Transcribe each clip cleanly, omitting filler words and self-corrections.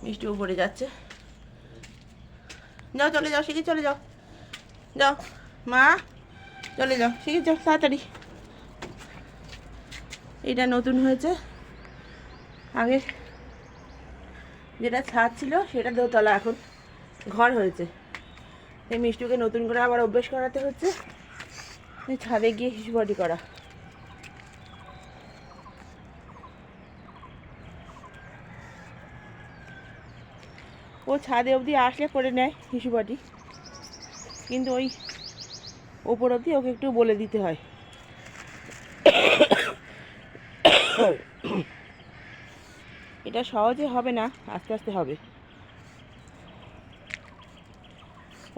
মিষ্টি উপরে যাচ্ছে। যাও, চলে যাও, শিখে চলে যাও, যাও মা, চলে যাও, শিখে যাও তাড়াতাড়ি। এটা নতুন হয়েছে, আগে যেটা ছাদ ছিল সেটা দোতলা, এখন ঘর হয়েছে। এই মিষ্টুকে নতুন করে আবার অভ্যেস করাতে হচ্ছে ছাদে গিয়ে হিসুবাটি করা। ও ছাদে অবধি আসলে করে নেয় হিসুবাটি, কিন্তু ওই ওপর অবধি ওকে একটু বলে দিতে হয়। এটা সহজে হবে না, আস্তে আস্তে হবে।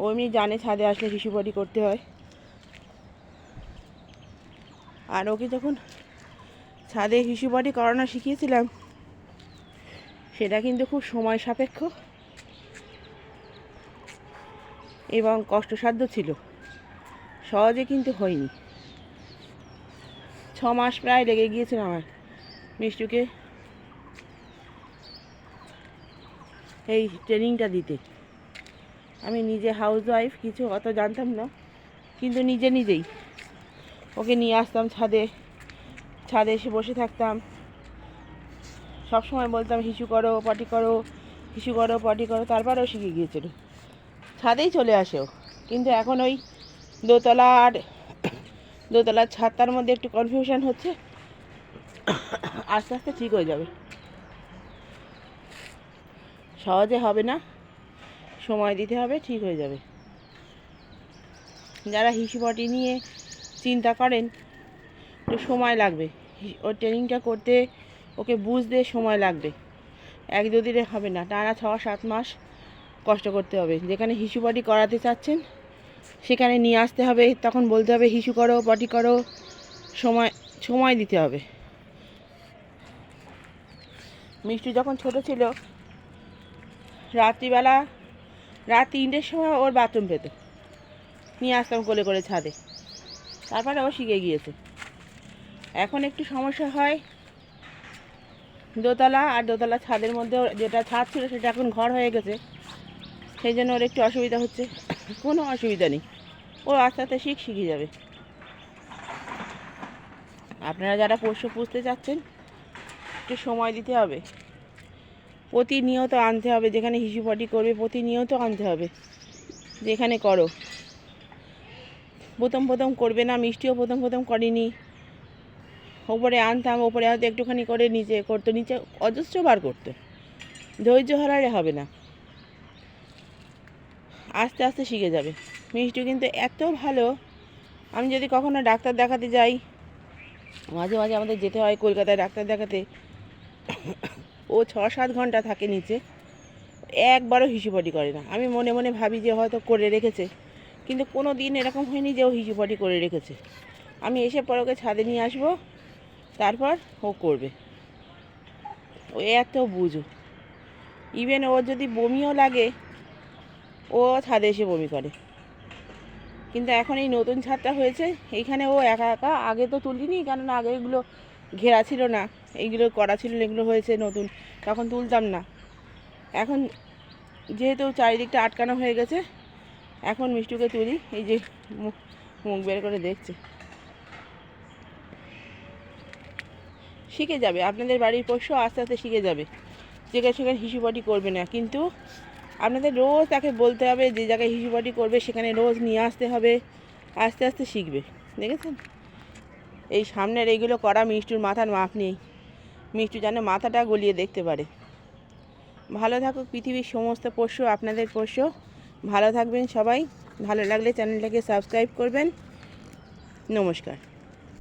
ও এমনি জানে ছাদে আসলে হিসুবাটি করতে হয়। আর ওকে যখন ছাদে হিসুবাটি করানো শিখিয়েছিলাম সেটা কিন্তু খুব সময় সাপেক্ষ এবং কষ্টসাধ্য ছিল, সহজে কিন্তু হয়নি। 6 মাস প্রায় লেগে গিয়েছিল আমার মিষ্টুকে এই ট্রেনিংটা দিতে। আমি নিজে হাউস ওয়াইফ, কিছু অত জানতাম না, কিন্তু নিজেই ওকে নিয়ে আসতাম ছাদে, ছাদে এসে বসে থাকতাম, সবসময় বলতাম হিসু করো পটি করো, হিসু করো পটি করো, তারপরেও শিখে গিয়েছিল, ছাদেই চলে আসেও। কিন্তু এখন ওই দোতলার ছাদটার মধ্যে একটু কনফিউশন হচ্ছে, আস্তে আস্তে ঠিক হয়ে যাবে। সহজে হবে না, সময় দিতে হবে, ঠিক হয়ে যাবে। যারা হিসুবাটি নিয়ে চিন্তা করেন একটু সময় লাগবে, ওর ট্রেনিংটা করতে ওকে বুঝতে সময় লাগবে, 1-2 দিনে হবে না, টানা 6-7 মাস কষ্ট করতে হবে। যেখানে হিসুবাটি করাতে চাচ্ছেন সেখানে নিয়ে আসতে হবে, তখন বলতে হবে হিসু করো পটি করো, সময় দিতে হবে। মিষ্টি যখন ছোট ছিল, রাত্রিবেলা রাত 3টের সময় ওর বাথরুম পেত, নিয়ে আসতাম কোলে করে ছাদে, তারপরে ও শিখে গিয়েছে। এখন একটু সমস্যা হয়, দোতলা আর দোতলা ছাদের মধ্যে যেটা ছাদ ছিল সেটা এখন ঘর হয়ে গেছে, সেই জন্য ওর একটু অসুবিধা হচ্ছে। কোনো অসুবিধা নেই, ও আস্তে আস্তে শিখে যাবে। আপনারা যারা পোষ্য পুষতে চাচ্ছেন একটু সময় দিতে হবে, প্রতিনিয়ত আনতে হবে, যেখানে হিসুপাটি করবে প্রতিনিয়ত আনতে হবে, যেখানে করো। প্রথম করবে না, মিষ্টিও প্রথম করিনি, ওপরে আনতাম, ওপরে হয়তো একটুখানি করে নিচে করতো, নিচে অজস্র বার করতো, ধৈর্য হারালে হবে না, আস্তে আস্তে শিখে যাবে। মিষ্টি কিন্তু এত ভালো, আমি যদি কখনো ডাক্তার দেখাতে যাই, মাঝে মাঝে আমাদের যেতে হয় কলকাতায় ডাক্তার দেখাতে, ও 6-7 ঘন্টা থাকে নিচে, একবারও হিসুপাটি করে না। আমি মনে মনে ভাবি যে হয়তো করে রেখেছে, কিন্তু কোনো দিন এরকম হয়নি যে ও হিসুপাটি করে রেখেছে। আমি এসে পর ওকে ছাদে নিয়ে আসবো, তারপর ও করবে। ও এত বুঝো, ইভেন ওর যদি বমিও লাগে ও ছাদে এসে বমি করে। কিন্তু এখন এই নতুন ছাদটা হয়েছে, এইখানে ও একা একা, আগে তো তুলিনি, কেননা আগে এগুলো ঘেরা ছিল না, এইগুলো করা ছিল, এগুলো হয়েছে নতুন, তখন তুলতাম না। এখন যেহেতু চারিদিকটা আটকানো হয়ে গেছে, এখন মিষ্টুকে তুলি, এই যে মুখ বের করে দেখছে, শিখে যাবে। আপনাদের বাড়ির পোষ্য আস্তে আস্তে শিখে যাবে, সেখানে হিসুপাটি করবে না, কিন্তু আপনাদের রোজ তাকে বলতে হবে, যে জায়গায় হিসুপাটি করবে সেখানে রোজ নিয়ে আসতে হবে, আস্তে আস্তে শিখবে। দেখেছেন, এই সামনের এইগুলো করা মিষ্টুর মাথার মাপ নেই, মিষ্টু যেন মাথাটা গলিয়ে দেখতে পারে। ভালো থাকুক পৃথিবীর সমস্ত পোষ্য, আপনাদের পোষ্য ভালো থাকবেন সবাই। ভালো লাগলে চ্যানেলটাকে সাবস্ক্রাইব করবেন। নমস্কার।